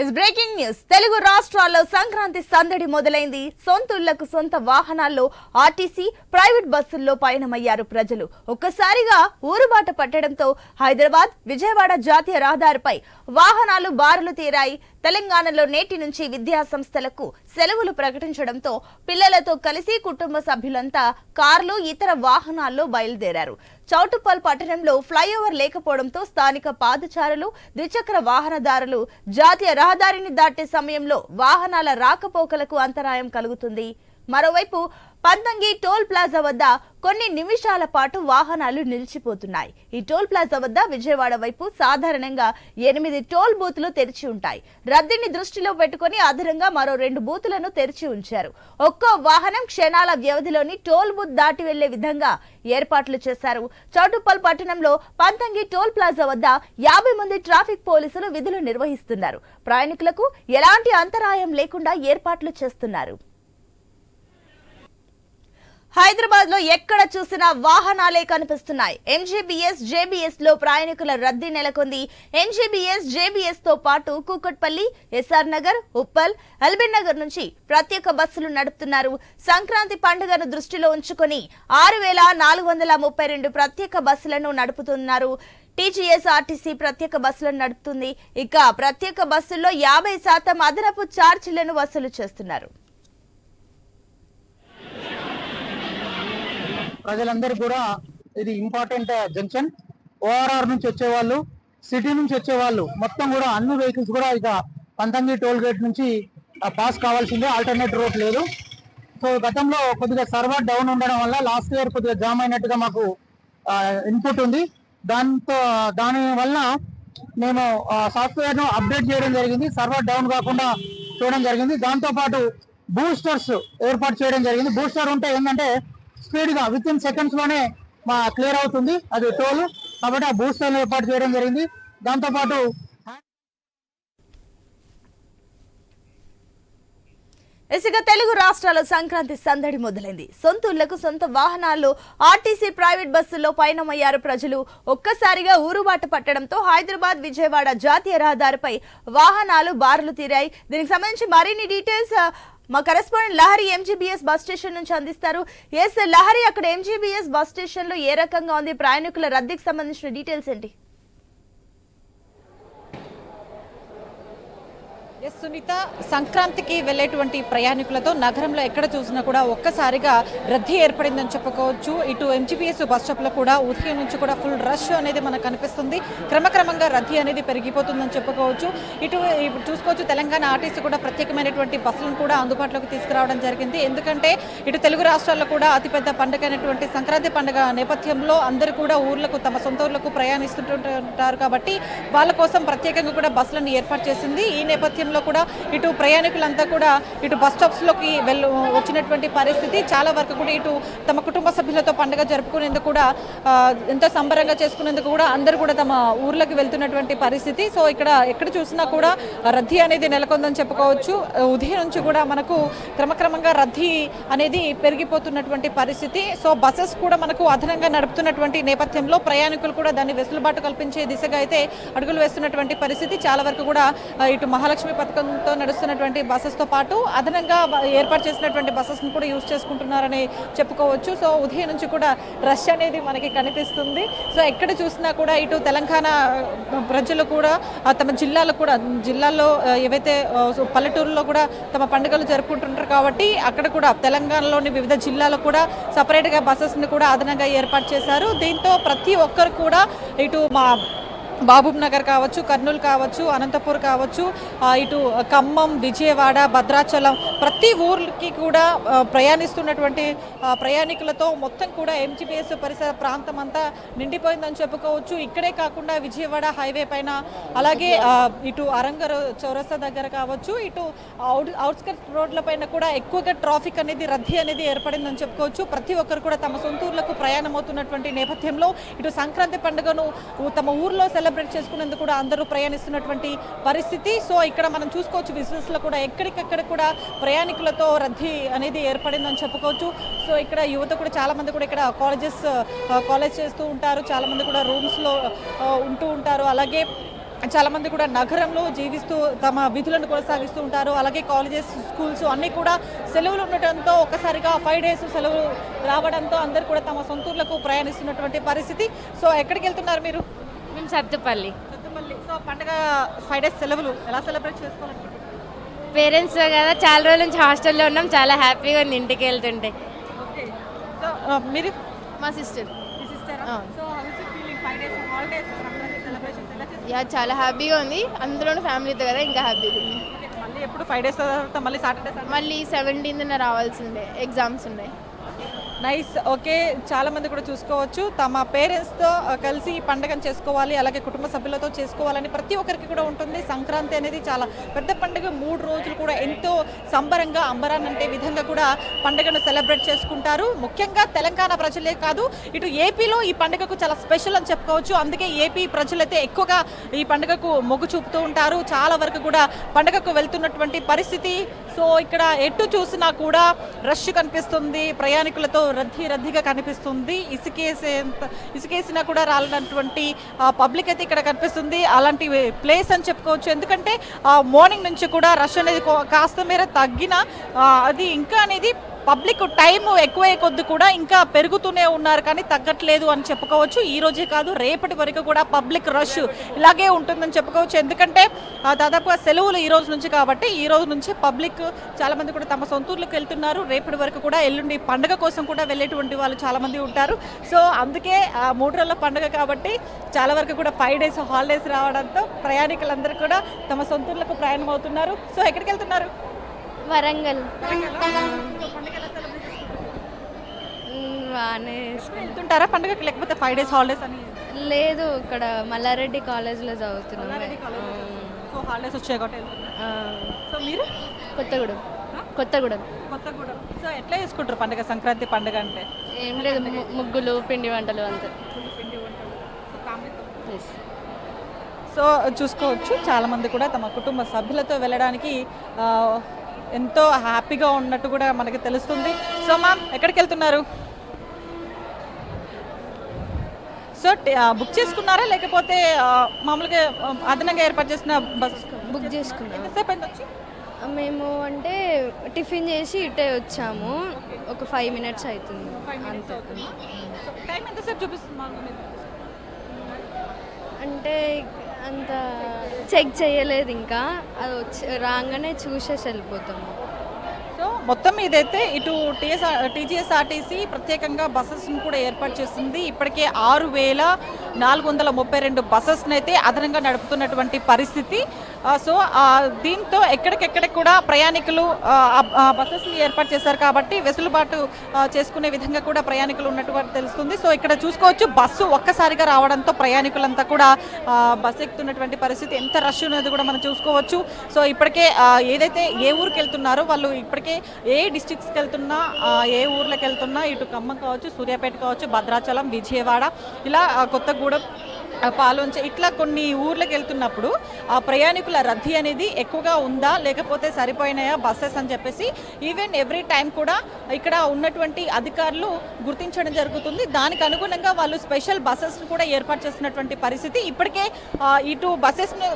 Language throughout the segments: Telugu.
Is breaking news. తెలుగు రాష్ట్రాల్లో సంక్రాంతి సందడి మొదలైంది. సొంతూళ్లకు సొంత వాహనాల్లో ఆర్టీసీ, ప్రైవేట్ బస్సుల్లో పయనమయ్యారు ప్రజలు. ఒక్కసారిగా ఊరుబాట పట్టడంతో హైదరాబాద్, విజయవాడ జాతీయ రహదారిపై వాహనాలు బారులు తీరాయి. తెలంగాణలో నేటి నుంచి విద్యా సంస్థలకు సెలవులు ప్రకటించడంతో పిల్లలతో కలిసి కుటుంబ సభ్యులంతా కార్లు, ఇతర వాహనాల్లో బయలుదేరారు. చౌటుప్పల్ పట్టణంలో ఫ్లైఓవర్ లేకపోవడంతో స్థానిక పాదచారులు, ద్విచక్ర వాహనదారులు జాతీయ రహదారిని దాటే సమయంలో వాహనాల రాకపోకలకు అంతరాయం కలుగుతుంది. మరోవైపు పంతంగి టోల్ ప్లాజా వద్ద కొన్ని నిమిషాల పాటు వాహనాలు నిలిచిపోతున్నాయి. ఈ టోల్ ప్లాజా వద్ద విజయవాడ వైపు సాధారణంగా 8 టోల్ బూతులు తెరిచి ఉంటాయి. రద్దీని దృష్టిలో పెట్టుకుని అదనంగా మరో 2 బూతులను తెరిచి ఉంచారు. ఒక్కో వాహనం క్షణాల వ్యవధిలోని టోల్ బూత్ దాటి వెళ్లే విధంగా ఏర్పాట్లు చేశారు. చౌటుప్పల్ పట్టణంలో పంతంగి టోల్ ప్లాజా వద్ద 50 మంది ట్రాఫిక్ పోలీసులు విధులు నిర్వహిస్తున్నారు. ప్రయాణికులకు ఎలాంటి అంతరాయం లేకుండా ఏర్పాట్లు చేస్తున్నారు. హైదరాబాద్ లో ఎక్కడ చూసినా వాహనాలే కనిపిస్తున్నాయి. ఎంజీబీఎస్, జేబీఎస్ లో ప్రయాణికుల రద్దీ నెలకొంది. ఎంజీబీఎస్, జేబీఎస్ తో పాటు కూకట్పల్లి, ఎస్ఆర్ నగర్, ఉప్పల్, ఎల్బీ నగర్ నుంచి ప్రత్యేక బస్సులు నడుపుతున్నారు. సంక్రాంతి పండుగను దృష్టిలో ఉంచుకొని 6432 ప్రత్యేక బస్సులను నడుపుతున్నారు. టీజీఎస్ఆర్టీసీ ప్రత్యేక బస్సులను నడుపుతుంది. ఇక ప్రత్యేక బస్సుల్లో 50% అదనపు ఛార్జీలను వసూలు చేస్తున్నారు. ప్రజలందరూ కూడా ఇది ఇంపార్టెంట్ జంక్షన్. ఓఆర్ఆర్ నుంచి వచ్చేవాళ్ళు, సిటీ నుంచి వచ్చేవాళ్ళు మొత్తం కూడా అన్ని వెహికల్స్ కూడా ఇక పంతంగి టోల్ గేట్ నుంచి పాస్ కావాల్సిందే, ఆల్టర్నేట్ రూట్ లేదు. సో గతంలో కొద్దిగా సర్వర్ డౌన్ ఉండడం వల్ల లాస్ట్ ఇయర్ కొద్దిగా జామ్ అయినట్టుగా మాకు ఇన్పుట్ ఉంది. దాని వల్ల మేము సాఫ్ట్వేర్ ను అప్డేట్ చేయడం జరిగింది, సర్వర్ డౌన్ కాకుండా చూడడం జరిగింది. దాంతో పాటు బూస్టర్స్ ఏర్పాటు చేయడం జరిగింది. బూస్టర్ ఉంటే ఏంటంటే స్పీడ్ గా విత్ ఇన్ సెకండ్స్ లోనే క్లియర్ అవుతుంది అది టోల్. కాబట్టి ఆ బూస్టర్ ఏర్పాటు చేయడం జరిగింది. దాంతో పాటు ఇసుక తెలుగు రాష్ట్రాల్లో సంక్రాంతి సందడి మొదలైంది. సొంతూళ్లకు సొంత వాహనాల్లో ఆర్టీసీ, ప్రైవేట్ బస్సుల్లో పయనమయ్యారు ప్రజలు. ఒక్కసారిగా ఊరుబాట పట్టడంతో హైదరాబాద్, విజయవాడ జాతీయ రహదారిపై వాహనాలు బారులు తీరాయి. దీనికి సంబంధించి మరిన్ని డీటెయిల్స్ మా correspondent Lahari MGBS bus station నుంచి అందిస్తారు. ఎస్ లహరి, అక్కడ ఎంజీబీఎస్ బస్ స్టేషన్ లో ఏ రకంగా ఉంది? ప్రయాణికుల రద్దీకి సంబంధించిన డీటెయిల్స్ ఏంటి? ఎస్ సునీత, సంక్రాంతికి వెళ్లేటువంటి ప్రయాణికులతో నగరంలో ఎక్కడ చూసినా కూడా ఒక్కసారిగా రద్దీ ఏర్పడిందని చెప్పుకోవచ్చు. ఇటు ఎంజీబీఎస్ బస్ స్టాప్లో కూడా ఉదయం నుంచి కూడా ఫుల్ రష్ అనేది మనకు కనిపిస్తుంది. క్రమక్రమంగా రద్దీ అనేది పెరిగిపోతుందని చెప్పుకోవచ్చు. ఇటు చూసుకోవచ్చు, తెలంగాణ ఆర్టీసీ కూడా ప్రత్యేకమైనటువంటి బస్సులను కూడా అందుబాటులోకి తీసుకురావడం జరిగింది. ఎందుకంటే ఇటు తెలుగు రాష్ట్రాల్లో కూడా అతిపెద్ద పండుగ అయినటువంటి సంక్రాంతి పండుగ నేపథ్యంలో అందరూ కూడా ఊర్లకు, తమ సొంత ఊర్లకు ప్రయాణిస్తుంటారు. కాబట్టి వాళ్ళ కోసం ప్రత్యేకంగా కూడా బస్సులను ఏర్పాటు చేసింది. ఈ నేపథ్యంలో కూడా ఇటు ప్రయాణికులంతా కూడా ఇటు బస్ స్టాప్స్ లోకి వచ్చినటువంటి పరిస్థితి. చాలా వరకు కూడా ఇటు తమ కుటుంబ సభ్యులతో పండుగ జరుపుకునేందుకు కూడా ఎంతో సంబరంగా చేసుకునేందుకు కూడా అందరూ కూడా తమ ఊర్లకు వెళ్తున్నటువంటి పరిస్థితి. సో ఇక్కడ ఎక్కడ చూసినా కూడా రద్దీ అనేది నెలకొందని చెప్పుకోవచ్చు. ఉదయం నుంచి కూడా మనకు క్రమక్రమంగా రద్దీ అనేది పెరిగిపోతున్నటువంటి పరిస్థితి. సో బస్సెస్ కూడా మనకు అదనంగా నడుపుతున్నటువంటి నేపథ్యంలో ప్రయాణికులు కూడా దాన్ని వెసులుబాటు కల్పించే దిశగా అయితే అడుగులు వేస్తున్నటువంటి పరిస్థితి. చాలా వరకు కూడా ఇటు మహాలక్ష్మి పథకంతో నడుస్తున్నటువంటి బస్సెస్తో పాటు అదనంగా ఏర్పాటు చేసినటువంటి బస్సెస్ను కూడా యూజ్ చేసుకుంటున్నారని చెప్పుకోవచ్చు. సో ఉదయం నుంచి కూడా రష్ అనేది మనకి కనిపిస్తుంది. సో ఎక్కడ చూసినా కూడా ఇటు తెలంగాణ ప్రజలు కూడా తమ జిల్లాల్లో ఏవైతే పల్లెటూరులో కూడా తమ పండుగలు జరుపుకుంటుంటారు. కాబట్టి అక్కడ కూడా తెలంగాణలోని వివిధ జిల్లాలో కూడా సపరేట్గా బస్సెస్ని కూడా అదనంగా ఏర్పాటు చేశారు. దీంతో ప్రతి ఒక్కరు కూడా ఇటు మహబూబ్ నగర్ కావచ్చు, కర్నూలు కావచ్చు, అనంతపూర్ కావచ్చు, ఇటు ఖమ్మం, విజయవాడ, భద్రాచలం ప్రతి ఊరికి కూడా ప్రయాణిస్తున్నటువంటి ప్రయాణికులతో మొత్తం కూడా ఎంజీబీఎస్ పరిసర ప్రాంతం అంతా నిండిపోయిందని చెప్పుకోవచ్చు. ఇక్కడే కాకుండా విజయవాడ హైవే పైన, అలాగే ఇటు అరంగర్ చౌరస్తా దగ్గర కావచ్చు, ఇటు అవుట్స్కర్ట్స్ రోడ్ల పైన కూడా ఎక్కువగా ట్రాఫిక్ అనేది, రద్దీ అనేది ఏర్పడిందని చెప్పుకోవచ్చు. ప్రతి ఒక్కరు కూడా తమ సొంత ఊర్లకు ప్రయాణం అవుతున్నటువంటి నేపథ్యంలో ఇటు సంక్రాంతి పండుగను తమ ఊర్లో సెలబ్రేట్ చేసుకునేందుకు కూడా అందరూ ప్రయాణిస్తున్నటువంటి పరిస్థితి. సో ఇక్కడ మనం చూసుకోవచ్చు, బిజినెస్లో కూడా ఎక్కడికక్కడ కూడా ప్రయాణికులతో రద్దీ అనేది ఏర్పడిందని చెప్పుకోవచ్చు. సో ఇక్కడ యువత కూడా చాలా మంది కూడా ఇక్కడ కాలేజ్ చేస్తూ ఉంటారు, చాలా మంది కూడా రూమ్స్లో ఉంటూ ఉంటారు. అలాగే చాలా మంది కూడా నగరంలో జీవిస్తూ తమ విధులను కొనసాగిస్తూ ఉంటారు. అలాగే కాలేజెస్, స్కూల్స్ అన్నీ కూడా సెలవులు ఉండటంతో ఒక్కసారిగా 5 days సెలవులు రావడంతో అందరూ కూడా తమ సొంతూర్లకు ప్రయాణిస్తున్నటువంటి పరిస్థితి. సో ఎక్కడికి వెళ్తున్నారు మీరు? మేము సత్తుపల్లి. సో పండగ 5 days సెలవులు ఎలా సెలబ్రేట్ చేసుకోవాలనుకుంటున్నారు? పేరెంట్స్ కదా, చాలా రోజుల నుంచి హాస్టల్లో ఉన్నాం, చాలా హ్యాపీగా ఉంది ఇంటికి వెళ్తుంటే. ఓకే. సో మీరు? మా sister. So how is it feeling 5 days holidays Sankranti celebrations ఎలా చేస్తారు? యా, చాలా హ్యాపీగా ఉంది, అందులోనూ ఫ్యామిలీతో కదా ఇంకా హ్యాపీగా ఉంది. మళ్ళీ ఎప్పుడు 5 days తర్వాత మళ్ళీ సాటర్డే మళ్ళీ 17th రావాల్సిందే, ఎగ్జామ్స్ ఉన్నాయి. నైస్. ఓకే, చాలా మంది కూడా చూసుకోవచ్చు తమ పేరెంట్స్తో కలిసి ఈ పండుగను చేసుకోవాలి, అలాగే కుటుంబ సభ్యులతో చేసుకోవాలని ప్రతి ఒక్కరికి కూడా ఉంటుంది. సంక్రాంతి అనేది చాలా పెద్ద పండుగ, 3 రోజులు కూడా ఎంతో సంబరంగా అంబరాన్నంటే విధంగా కూడా పండుగను సెలబ్రేట్ చేసుకుంటారు. ముఖ్యంగా తెలంగాణ ప్రజలే కాదు, ఇటు ఏపీలో ఈ పండుగకు చాలా స్పెషల్ అని చెప్పుకోవచ్చు. అందుకే ఏపీ ప్రజలైతే ఎక్కువగా ఈ పండుగకు మొగ్గు చూపుతూ ఉంటారు. చాలా వరకు కూడా పండుగకు వెళ్తున్నటువంటి పరిస్థితి. సో ఇక్కడ ఎటు చూసినా కూడా రష్ కనిపిస్తుంది, ప్రయాణికులతో రద్దీగా కనిపిస్తుంది. ఇసుకేసినా కూడా రాలనటువంటి పబ్లిక్ అయితే ఇక్కడ కనిపిస్తుంది. అలాంటి ప్లేస్ అని చెప్పుకోవచ్చు. ఎందుకంటే మార్నింగ్ నుంచి కూడా రష్ అనేది కాస్త మేర తగ్గిన అది ఇంకా అనేది పబ్లిక్ టైం ఎక్కువే కొద్ది కూడా ఇంకా పెరుగుతూనే ఉన్నారు, కానీ తగ్గట్లేదు అని చెప్పుకోవచ్చు. ఈ రోజే కాదు, రేపటి వరకు కూడా పబ్లిక్ రష్ ఇలాగే ఉంటుందని చెప్పుకోవచ్చు. ఎందుకంటే దాదాపుగా సెలవులు ఈ రోజు నుంచి కాబట్టి ఈ రోజు నుంచి పబ్లిక్ చాలామంది కూడా తమ సొంతూర్లకు వెళ్తున్నారు. రేపటి వరకు కూడా ఎల్లుండి పండుగ కోసం కూడా వెళ్ళేటువంటి వాళ్ళు చాలామంది ఉంటారు. సో అందుకే 3 రోజుల పండుగ కాబట్టి చాలా వరకు కూడా 5 days హాలిడేస్ రావడంతో ప్రయాణికులందరూ కూడా తమ సొంతూర్లకు ప్రయాణం అవుతున్నారు. సో ఎక్కడికి వెళ్తున్నారు? వరంగల్. బాగానే వెళ్తుంటారా పండుగకి, లేకపోతే 5 days హాలిడేస్ అని? లేదు, ఇక్కడ మల్లారెడ్డి కాలేజ్లో చదువుతున్నాం. సో హాలిడేస్ వచ్చాయి కాబట్టి. సో మీరు? కొత్తగూడెం. సో ఎట్లా చేసుకుంటారు పండుగ, సంక్రాంతి పండుగ అంటే? ఏం లేదు, ముగ్గులు, పిండి వంటలు అంతే. సో చూసుకోవచ్చు చాలామంది కూడా తమ కుటుంబ సభ్యులతో వెళ్ళడానికి ఎంతో హ్యాపీగా ఉన్నట్టు కూడా మనకి తెలుస్తుంది. సో మ్యామ్ ఎక్కడికి వెళ్తున్నారు? సో బుక్ చేసుకున్నారా, లేకపోతే మామూలుగా అదనంగా ఏర్పాటు చేసిన బస్ బుక్ చేసుకున్నాం. ఎంతసేపు అయింది వచ్చి? మేము అంటే టిఫిన్ చేసి ఇటే వచ్చాము, ఒక 5 minutes అవుతుంది అంతే. టైం ఎంతసేపు చూపిస్తుంది? అంటే అంత చెక్ చేయలేదు ఇంకా, అది రాగానే చూసేసి వెళ్ళిపోతాము. సో మొత్తం ఇదైతే ఇటు టీజీఎస్ఆర్టీసీ ప్రత్యేకంగా బస్సెస్ను కూడా ఏర్పాటు చేస్తుంది. ఇప్పటికే 6,432 బస్సెస్ని అయితే అదనంగా నడుపుతున్నటువంటి పరిస్థితి. సో దీంతో ఎక్కడికెక్కడికి కూడా ప్రయాణికులు బస్సెస్ని ఏర్పాటు చేశారు కాబట్టి వెసులుబాటు చేసుకునే విధంగా కూడా ప్రయాణికులు ఉన్నటువంటి తెలుస్తుంది. సో ఇక్కడ చూసుకోవచ్చు బస్సు ఒక్కసారిగా రావడంతో ప్రయాణికులంతా కూడా బస్సు ఎక్కుతున్నటువంటి పరిస్థితి, ఎంత రష్ ఉన్నది కూడా మనం చూసుకోవచ్చు. సో ఇప్పటికే ఏదైతే ఏ ఊరికి వెళ్తున్నారో వాళ్ళు ఇప్పటికే ఏ డిస్ట్రిక్ట్స్కి వెళ్తున్నా, ఏ ఊర్లకు వెళ్తున్నా, ఇటు ఖమ్మం కావచ్చు, సూర్యాపేట కావచ్చు, భద్రాచలం, విజయవాడ, ఇలా కొత్తగూడెం, పాలొంచ, ఇట్లా కొన్ని ఊర్లకు వెళ్తున్నప్పుడు ఆ ప్రయాణికుల రద్దీ అనేది ఎక్కువగా ఉందా, లేకపోతే సరిపోయినాయా బస్సెస్ అని చెప్పేసి ఈవెన్ ఎవ్రీ టైం కూడా ఇక్కడ ఉన్నటువంటి అధికారులు గుర్తించడం జరుగుతుంది. దానికి అనుగుణంగా వాళ్ళు స్పెషల్ బస్సెస్ను కూడా ఏర్పాటు చేసినటువంటి పరిస్థితి. ఇప్పటికే ఇటు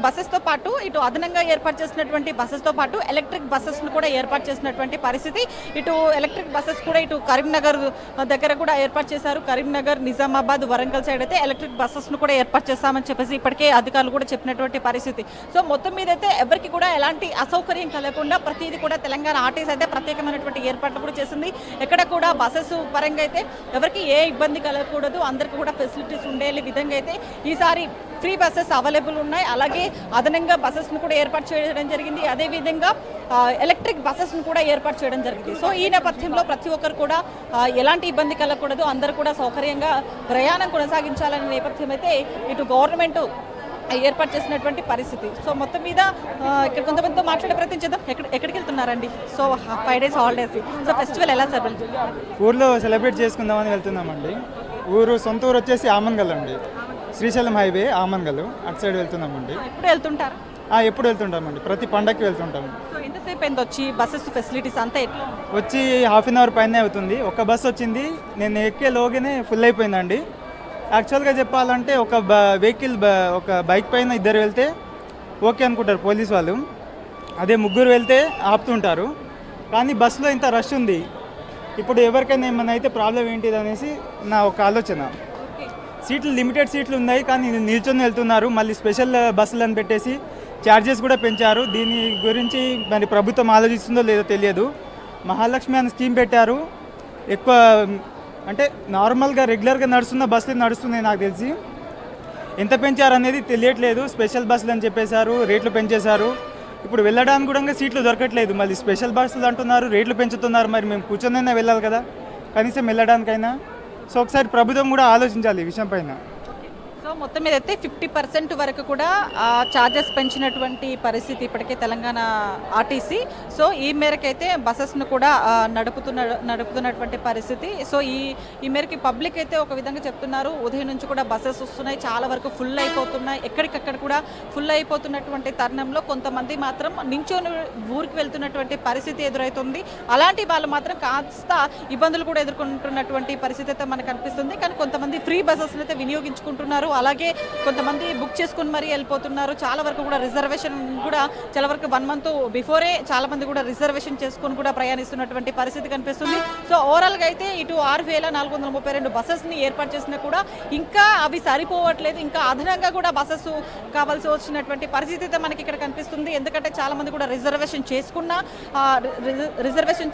బస్సెస్తో పాటు ఇటు అదనంగా ఏర్పాటు చేసినటువంటి బస్సెస్తో పాటు ఎలక్ట్రిక్ బస్సెస్ను కూడా ఏర్పాటు చేసినటువంటి పరిస్థితి. ఇటు ఎలక్ట్రిక్ బస్సెస్ కూడా ఇటు కరీంనగర్ దగ్గర కూడా ఏర్పాటు చేశారు. కరీంనగర్, నిజామాబాద్, వరంగల్ సైడ్ అయితే ఎలక్ట్రిక్ బస్సెస్ను కూడా ఏర్పాటు చేస్తామని చెప్పేసి ఇప్పటికే అధికారులు కూడా చెప్పినటువంటి పరిస్థితి. సో మొత్తం మీద అయితే ఎవరికి కూడా ఎలాంటి అసౌకర్యం కలగకుండా ప్రతిదీ కూడా తెలంగాణ ఆర్టీసీ అయితే ప్రత్యేకమైనటువంటి ఏర్పాట్లు కూడా చేసింది. ఎక్కడ కూడా బస్సెస్ పరంగా అయితే ఎవరికి ఏ ఇబ్బంది కలగకూడదు, అందరికీ కూడా ఫెసిలిటీస్ ఉండే విధంగా అయితే ఈసారి ఫ్రీ బస్సెస్ అవైలబుల్ ఉన్నాయి. అలాగే అదనంగా బస్సెస్ను కూడా ఏర్పాటు చేయడం జరిగింది. అదేవిధంగా ఎలక్ట్రిక్ బస్సెస్ను కూడా ఏర్పాటు చేయడం జరిగింది. సో ఈ నేపథ్యంలో ప్రతి ఒక్కరు కూడా ఎలాంటి ఇబ్బంది కలగకూడదు, అందరూ కూడా సౌకర్యంగా ప్రయాణం కొనసాగించాలనే నేపథ్యం అయితే ఇటు గవర్నమెంట్ ఏర్పాటు చేసినటువంటి పరిస్థితి. సో మొత్తం మీద ఇక్కడ కొంతమందితో మాట్లాడే ప్రయత్నం చేద్దాం. ఎక్కడికి వెళ్తున్నారండి? So 5 days holidays, so festival ఎలా సెలబ్రేట్? ఊర్లో సెలబ్రేట్ చేసుకుందామని వెళ్తున్నామండి. సొంత ఊరు వచ్చేసి ఆమన్గల్ అండి, శ్రీశైలం హైవే ఆమన్గల్, అటు సైడ్ వెళ్తున్నామండి. ఎప్పుడు వెళ్తుంటారు? ఎప్పుడు వెళ్తుంటామండి, ప్రతి పండగకి వెళ్తుంటాము. సో ఎంతసేపు అయింది వచ్చి? బస్సెస్ ఫెసిలిటీస్ అంతా ఎట్లా? వచ్చి ½ an hour పైనే అవుతుంది. ఒక బస్సు వచ్చింది, నేను ఎక్కే లోగానే ఫుల్ అయిపోయిందండి. యాక్చువల్గా చెప్పాలంటే ఒక వెహికల్ ఒక బైక్ పైన ఇద్దరు వెళ్తే ఓకే అనుకుంటారు పోలీస్ వాళ్ళు, అదే ముగ్గురు వెళ్తే ఆపుతుంటారు. కానీ బస్సులో ఇంత రష్ ఉంది, ఇప్పుడు ఎవరికైనా ఏమైనా అయితే ప్రాబ్లం ఏంటిది అనేసి నా ఒక ఆలోచన. సీట్లు లిమిటెడ్ సీట్లు ఉన్నాయి కానీ నిల్చొని వెళ్తున్నారు, మళ్ళీ స్పెషల్ బస్సులు అని పెట్టేసి ఛార్జెస్ కూడా పెంచారు. దీని గురించి మరి ప్రభుత్వం ఆలోచిస్తుందో లేదో తెలియదు. మహాలక్ష్మి అనే స్కీమ్ పెట్టారు, ఎక్కువ అంటే నార్మల్గా రెగ్యులర్గా నడుస్తున్న బస్సులు నడుస్తున్నాయి నాకు తెలిసి. ఎంత పెంచారు అనేది తెలియట్లేదు. స్పెషల్ బస్సులు అని చెప్పేశారు, రేట్లు పెంచేశారు. ఇప్పుడు వెళ్ళడానికి కూడా సీట్లు దొరకట్లేదు, మళ్ళీ స్పెషల్ బస్సులు అంటున్నారు, రేట్లు పెంచుతున్నారు. మరి మేము కూర్చొనైనా వెళ్ళాలి కదా కనీసం వెళ్ళడానికైనా. సో ఒకసారి ప్రభుత్వం కూడా ఆలోచించాలి ఈ విషయం పైన. సో మొత్తం మీద అయితే 50% వరకు కూడా ఛార్జెస్ పెంచినటువంటి పరిస్థితి ఇప్పటికే తెలంగాణ ఆర్టీసీ. సో ఈ మేరకైతే బస్సెస్ను కూడా నడుపుతున్నటువంటి పరిస్థితి. సో ఈ మేరకి పబ్లిక్ అయితే ఒక విధంగా చెప్తున్నారు, ఉదయం నుంచి కూడా బస్సెస్ వస్తున్నాయి, చాలా వరకు ఫుల్ అయిపోతున్నాయి, ఎక్కడికక్కడ కూడా ఫుల్ అయిపోతున్నటువంటి తరుణంలో కొంతమంది మాత్రం నించోని ఊరికి వెళ్తున్నటువంటి పరిస్థితి ఎదురవుతుంది. అలాంటి వాళ్ళు మాత్రం కాస్త ఇబ్బందులు కూడా ఎదుర్కొంటున్నటువంటి పరిస్థితి అయితే మనకు కనిపిస్తుంది. కానీ కొంతమంది ఫ్రీ బస్సెస్ని అయితే వినియోగించుకుంటున్నారు, అలాగే కొంతమంది బుక్ చేసుకుని మరీ వెళ్ళిపోతున్నారు. చాలా వరకు కూడా రిజర్వేషన్ కూడా చాలా వరకు 1 month బిఫోరే చాలా మంది కూడా రిజర్వేషన్ చేసుకుని కూడా ప్రయాణిస్తున్నటువంటి పరిస్థితి కనిపిస్తుంది. సో ఓవరాల్గా అయితే ఇటు 6432 బస్సెస్ని ఏర్పాటు చేసినా కూడా ఇంకా అవి సరిపోవట్లేదు, ఇంకా అదనంగా కూడా బస్సెస్ కావాల్సి వచ్చినటువంటి పరిస్థితి అయితే మనకి ఇక్కడ కనిపిస్తుంది. ఎందుకంటే చాలా మంది కూడా రిజర్వేషన్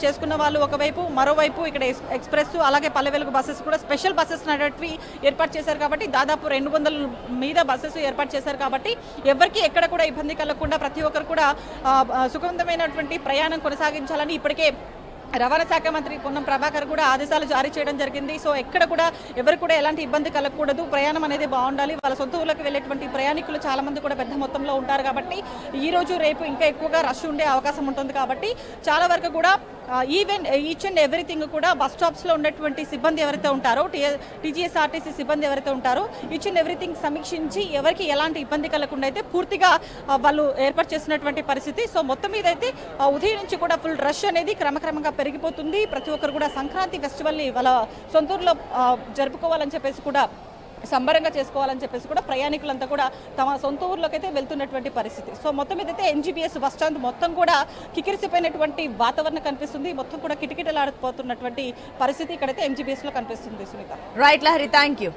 చేసుకున్న వాళ్ళు ఒకవైపు, మరోవైపు ఇక్కడ ఎక్స్ప్రెస్ అలాగే పల్లె వెలుగు బస్సెస్ కూడా స్పెషల్ బస్సెస్ అనేటివి ఏర్పాటు చేశారు. కాబట్టి దాదాపు 200 మీద బస్సెస్ ఏర్పాటు చేశారు. కాబట్టి ఎవరికి ఎక్కడ కూడా ఇబ్బంది కలగకుండా ప్రతి ఒక్కరు కూడా సుఖవంతమైనటువంటి ప్రయాణం కొనసాగించాలని ఇప్పటికే రవాణా శాఖ మంత్రి పొన్నం ప్రభాకర్ కూడా ఆదేశాలు జారీ చేయడం జరిగింది. సో ఎక్కడ కూడా ఎవరు కూడా ఎలాంటి ఇబ్బంది కలగకూడదు, ప్రయాణం అనేది బాగుండాలి. వాళ్ళ సొంత ఊళ్ళకి వెళ్ళేటువంటి ప్రయాణికులు చాలా మంది కూడా పెద్ద మొత్తంలో ఉంటారు. కాబట్టి ఈ రోజు రేపు ఇంకా ఎక్కువగా రష్ ఉండే అవకాశం ఉంటుంది. కాబట్టి చాలా వరకు కూడా ఈచ్ అండ్ ఎవ్రీథింగ్ కూడా బస్ స్టాప్స్లో ఉన్నటువంటి సిబ్బంది ఎవరైతే ఉంటారో, టీజీఎస్ఆర్టీసీ సిబ్బంది ఎవరైతే ఉంటారో ఈచ్ అండ్ ఎవ్రీథింగ్ సమీక్షించి ఎవరికి ఎలాంటి ఇబ్బంది కలగకుండా అయితే పూర్తిగా వాళ్ళు ఏర్పాటు చేసినటువంటి పరిస్థితి. సో మొత్తం మీద అయితే ఉదయం నుంచి కూడా ఫుల్ రష్ అనేది క్రమక్రమంగా పెరిగిపోతుంది. ప్రతి ఒక్కరు కూడా సంక్రాంతి ఫెస్టివల్ని వాళ్ళ సొంతూరులో జరుపుకోవాలని చెప్పేసి కూడా, సంబరంగా చేసుకోవాలని చెప్పేసి కూడా ప్రయాణికులంతా కూడా తమ సొంత ఊర్లోకి అయితే వెళ్తున్నటువంటి పరిస్థితి. సో మొత్తం మీద అయితే ఎన్జీబీఎస్ బస్ స్టాండ్ మొత్తం కూడా కికిరిసిపోయినటువంటి వాతావరణం కనిపిస్తుంది. మొత్తం కూడా కిటకిటలాడిపోతున్నటువంటి పరిస్థితి ఇక్కడైతే ఎన్జీబీఎస్ లో కనిపిస్తుంది. Sunitha. Right Lahari, thank you.